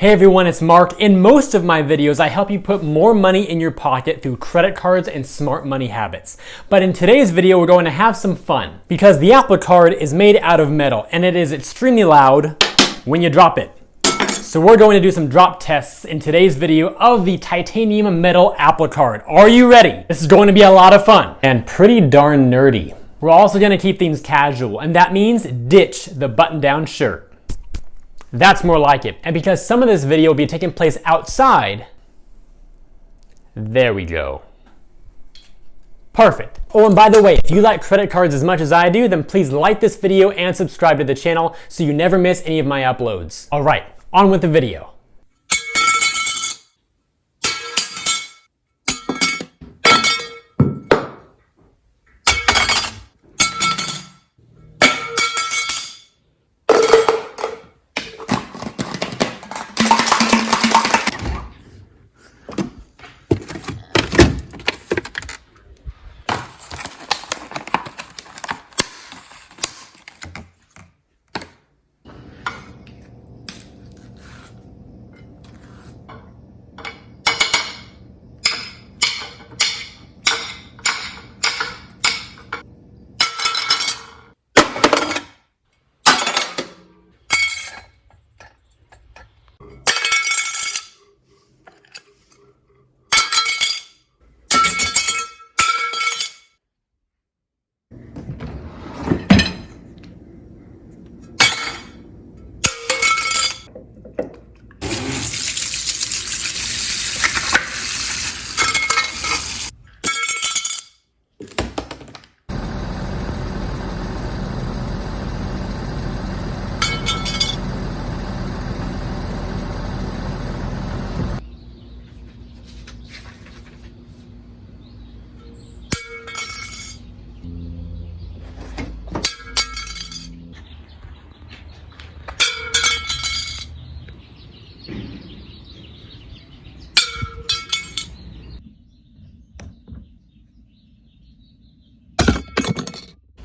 Hey everyone, it's Mark. In most of my videos, I help you put more money in your pocket through credit cards and smart money habits. But in today's video, we're going to have some fun because the Apple Card is made out of metal and it is extremely loud when you drop it. So we're going to do some drop tests in today's video of the titanium metal Apple Card. Are you ready? This is going to be a lot of fun and pretty darn nerdy. We're also going to keep things casual, and that means ditch the button-down shirt. That's more like it. And because some of this video will be taking place outside, there we go. Perfect. Oh, and by the way, if you like credit cards as much as I do, then please like this video and subscribe to the channel so you never miss any of my uploads. All right, on with the video.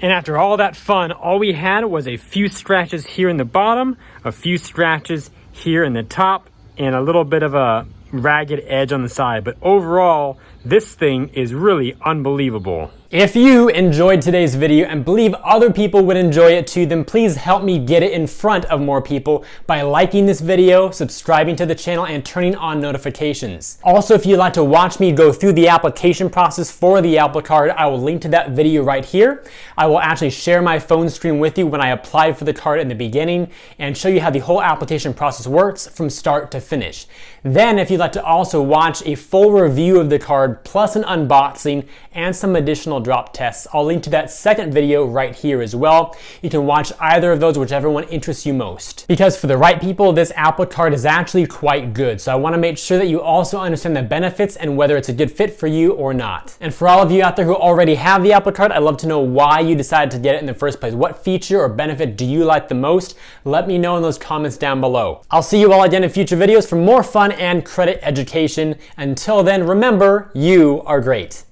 And after all that fun, all we had was a few scratches here in the bottom, a few scratches here in the top, and a little bit of a ragged edge on the side. But overall, this thing is really unbelievable. If you enjoyed today's video and believe other people would enjoy it too, then please help me get it in front of more people by liking this video, subscribing to the channel, and turning on notifications. Also, if you'd like to watch me go through the application process for the Apple Card, I will link to that video right here. I will actually share my phone screen with you when I applied for the card in the beginning and show you how the whole application process works from start to finish. Then, if you'd like to also watch a full review of the card plus an unboxing and some additional drop tests, I'll link to that second video right here as well. You can watch either of those, whichever one interests you most. Because for the right people, this Apple Card is actually quite good. So I want to make sure that you also understand the benefits and whether it's a good fit for you or not. And for all of you out there who already have the Apple Card, I'd love to know why you decided to get it in the first place. What feature or benefit do you like the most? Let me know in those comments down below. I'll see you all again in future videos for more fun and credit education. Until then, remember, you are great.